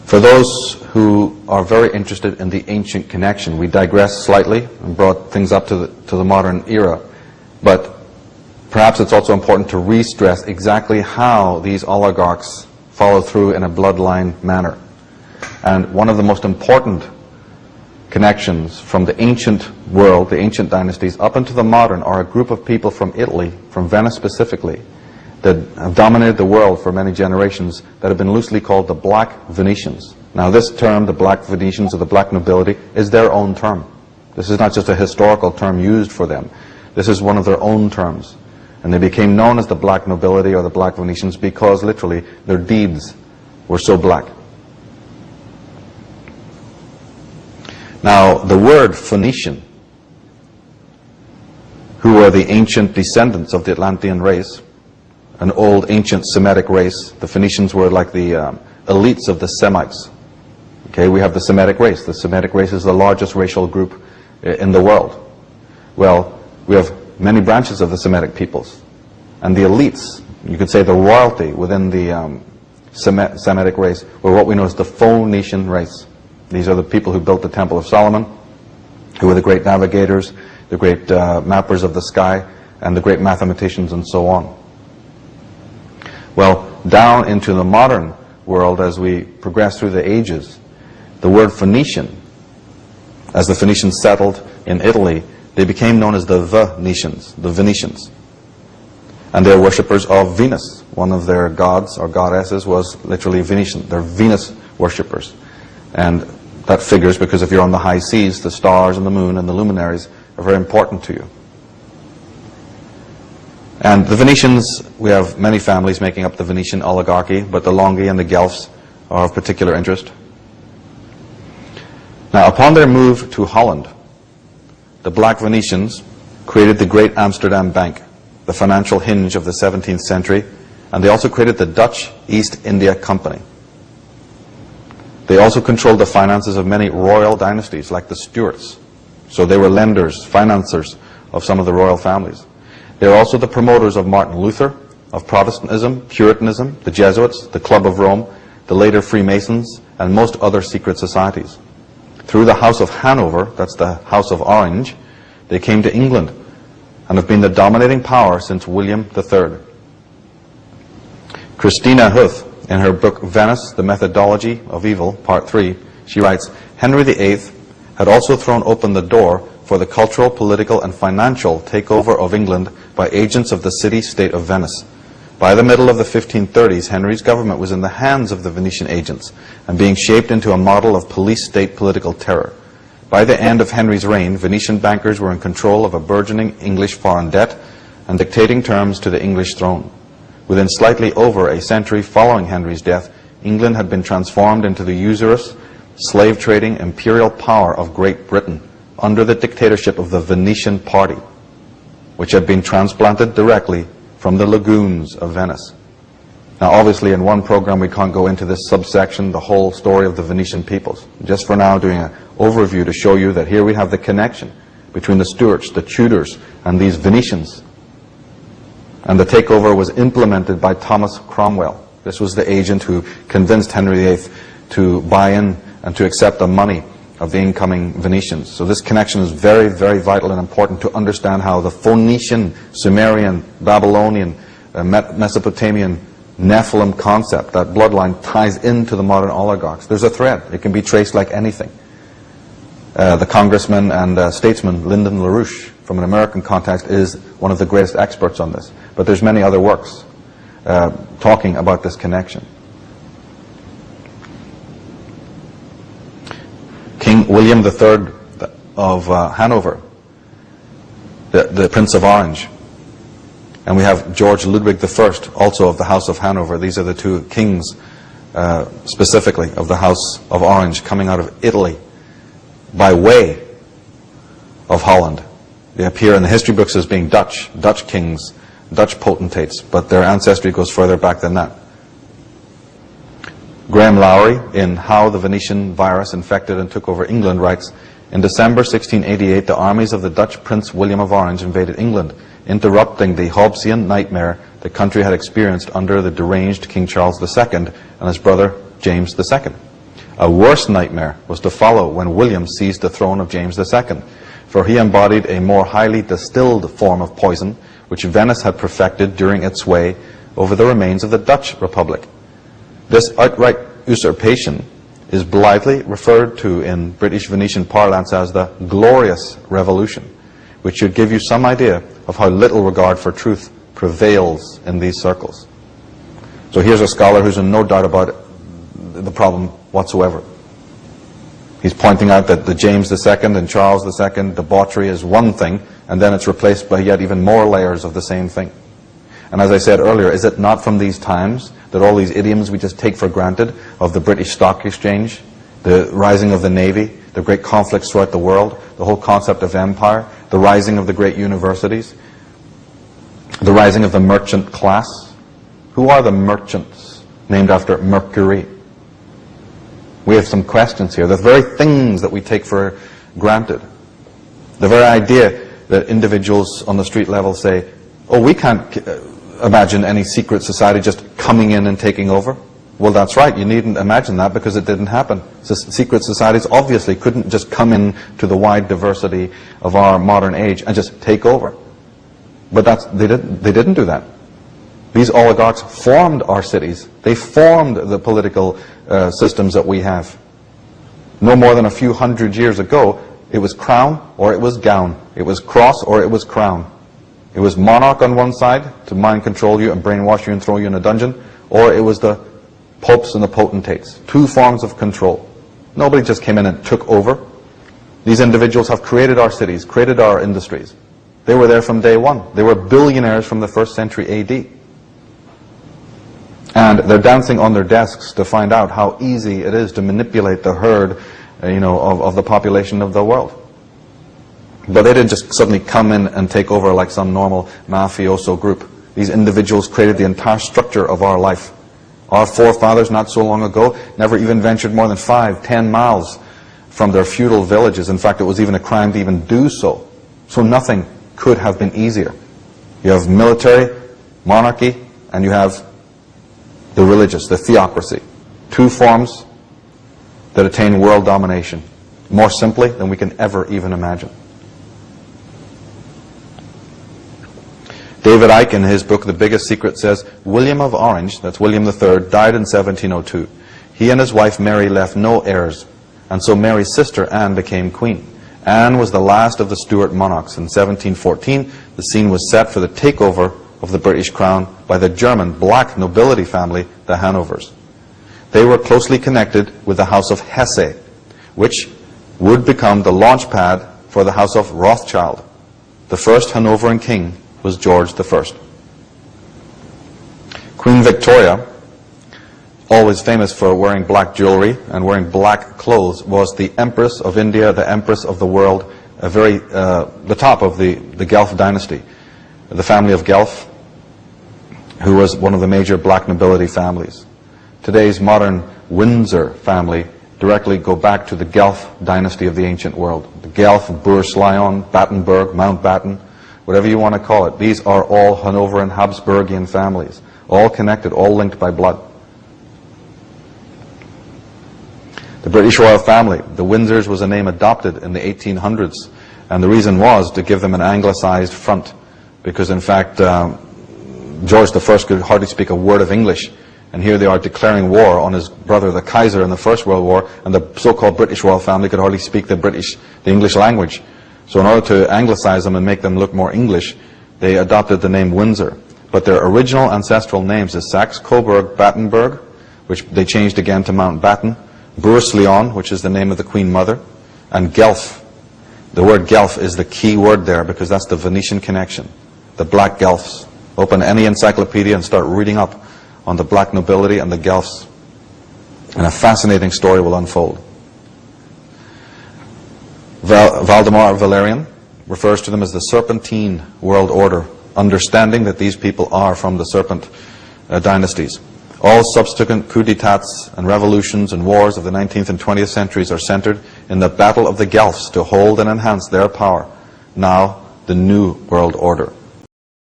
For those who are very interested in the ancient connection, we digress slightly and brought things up to the modern era, but perhaps it's also important to re-stress exactly how these oligarchs follow through in a bloodline manner. And one of the most important connections from the ancient world, the ancient dynasties, up into the modern, are a group of people from Italy, from Venice specifically, that have dominated the world for many generations, that have been loosely called the Black Venetians. Now this term, the Black Venetians or the Black Nobility, is their own term. This is not just a historical term used for them. This is one of their own terms. And they became known as the Black Nobility or the Black Venetians because literally their deeds were so black. Now the word Phoenician, who were the ancient descendants of the Atlantean race, an old ancient Semitic race. The Phoenicians were like the elites of the Semites. Okay, we have the Semitic race. The Semitic race is the largest racial group in the world. Well, we have many branches of the Semitic peoples. And the elites, you could say the royalty within the Semitic race, were what we know as the Phoenician race. These are the people who built the Temple of Solomon, who were the great navigators, the great mappers of the sky, and the great mathematicians and so on. Well, down into the modern world, as we progress through the ages, the word Phoenician, as the Phoenicians settled in Italy, they became known as the Venetians. And they're worshippers of Venus. One of their gods or goddesses was literally Venetian. They're Venus worshippers. And that figures because if you're on the high seas, the stars and the moon and the luminaries are very important to you. And the Venetians, we have many families making up the Venetian oligarchy, but the Longhi and the Guelphs are of particular interest. Now, upon their move to Holland, the Black Venetians created the Great Amsterdam Bank, the financial hinge of the 17th century, and they also created the Dutch East India Company. They also controlled the finances of many royal dynasties, like the Stuarts. So they were lenders, financiers of some of the royal families. They are also the promoters of Martin Luther, of Protestantism, Puritanism, the Jesuits, the Club of Rome, the later Freemasons, and most other secret societies. Through the House of Hanover, that's the House of Orange, they came to England and have been the dominating power since William III. Christina Huth, in her book Venice, The Methodology of Evil, Part 3, she writes, Henry VIII had also thrown open the door for the cultural, political, and financial takeover of England by agents of the city-state of Venice. By the middle of the 1530s, Henry's government was in the hands of the Venetian agents and being shaped into a model of police-state political terror. By the end of Henry's reign, Venetian bankers were in control of a burgeoning English foreign debt and dictating terms to the English throne. Within slightly over a century following Henry's death, England had been transformed into the usurious, slave-trading imperial power of Great Britain under the dictatorship of the Venetian party, which had been transplanted directly from the lagoons of Venice. Now obviously in one program we can't go into this subsection, the whole story of the Venetian peoples. Just for now doing an overview to show you that here we have the connection between the Stuarts, the Tudors, and these Venetians. And the takeover was implemented by Thomas Cromwell. This was the agent who convinced Henry VIII to buy in and to accept the money of the incoming Venetians. So this connection is very, very vital and important to understand how the Phoenician, Sumerian, Babylonian, Mesopotamian, Nephilim concept, that bloodline, ties into the modern oligarchs. There's a thread. It can be traced like anything. The congressman and statesman Lyndon LaRouche, from an American context, is one of the greatest experts on this. But there's many other works talking about this connection. King William III of Hanover, the Prince of Orange. And we have George Ludwig I, also of the House of Hanover. These are the two kings, specifically, of the House of Orange, coming out of Italy by way of Holland. They appear in the history books as being Dutch kings, Dutch potentates, but their ancestry goes further back than that. Graham Lowry, in How the Venetian Virus Infected and Took Over England, writes, in December 1688, the armies of the Dutch Prince William of Orange invaded England, interrupting the Hobbesian nightmare the country had experienced under the deranged King Charles II and his brother James II. A worse nightmare was to follow when William seized the throne of James II, for he embodied a more highly distilled form of poison, which Venice had perfected during its sway over the remains of the Dutch Republic. This outright usurpation is blithely referred to in British Venetian parlance as the Glorious Revolution, which should give you some idea of how little regard for truth prevails in these circles. So here's a scholar who's in no doubt about the problem whatsoever. He's pointing out that the James II and Charles II debauchery is one thing, and then it's replaced by yet even more layers of the same thing. And as I said earlier, is it not from these times that all these idioms we just take for granted of the British Stock Exchange, the rising of the Navy, the great conflicts throughout the world, the whole concept of empire, the rising of the great universities, the rising of the merchant class? Who are the merchants named after Mercury? We have some questions here. The very things that we take for granted. The very idea that individuals on the street level say, oh, we can't imagine any secret society just coming in and taking over. Well, that's right. You needn't imagine that because it didn't happen. Secret societies obviously couldn't just come in to the wide diversity of our modern age and just take over. But they didn't do that. These oligarchs formed our cities. They formed the political systems that we have. No more than a few hundred years ago, it was crown or it was gown. It was cross or it was crown. It was monarch on one side to mind control you and brainwash you and throw you in a dungeon, or it was the popes and the potentates. Two forms of control. Nobody just came in and took over. These individuals have created our cities, created our industries. They were there from day one. They were billionaires from the 1st century AD. And they're dancing on their desks to find out how easy it is to manipulate the herd, of the population of the world. But they didn't just suddenly come in and take over like some normal mafioso group. These individuals created the entire structure of our life. Our forefathers, not so long ago, never even ventured more than 5-10 miles from their feudal villages. In fact, it was even a crime to even do so. So nothing could have been easier. You have military, monarchy, and you have the religious, the theocracy. Two forms that attain world domination more simply than we can ever even imagine. David Icke, in his book The Biggest Secret, says, William of Orange, that's William III, died in 1702. He and his wife Mary left no heirs, and so Mary's sister Anne became queen. Anne was the last of the Stuart monarchs. In 1714, the scene was set for the takeover of the British crown by the German black nobility family, the Hanovers. They were closely connected with the House of Hesse, which would become the launch pad for the House of Rothschild. The first Hanoverian king was George I. Queen Victoria, always famous for wearing black jewelry and wearing black clothes, was the Empress of India, the Empress of the world, the top of the Guelph dynasty. The family of Guelph, who was one of the major black nobility families. Today's modern Windsor family directly go back to the Guelph dynasty of the ancient world. The Guelph, Bourse-Lyon, Battenberg, Mountbatten, whatever you want to call it. These are all Hanoverian Habsburgian families, all connected, all linked by blood. The British royal family, the Windsors, was a name adopted in the 1800s, and the reason was to give them an anglicized front, because in fact George I could hardly speak a word of English, and here they are declaring war on his brother, the Kaiser, in the First World War, and the so-called British royal family could hardly speak the English language. So in order to anglicize them and make them look more English, they adopted the name Windsor. But their original ancestral names is Saxe-Coburg-Battenberg, which they changed again to Mountbatten, Bourse-Lyon, which is the name of the Queen Mother, and Guelph. The word Guelph is the key word there because that's the Venetian connection, the Black Guelphs. Open any encyclopedia and start reading up on the black nobility and the Guelphs, and a fascinating story will unfold. Valdemar Valerian refers to them as the Serpentine world order, understanding that these people are from the Serpent dynasties. All subsequent coups d'etats and revolutions and wars of the 19th and 20th centuries are centered in the battle of the Guelphs to hold and enhance their power, now the new world order.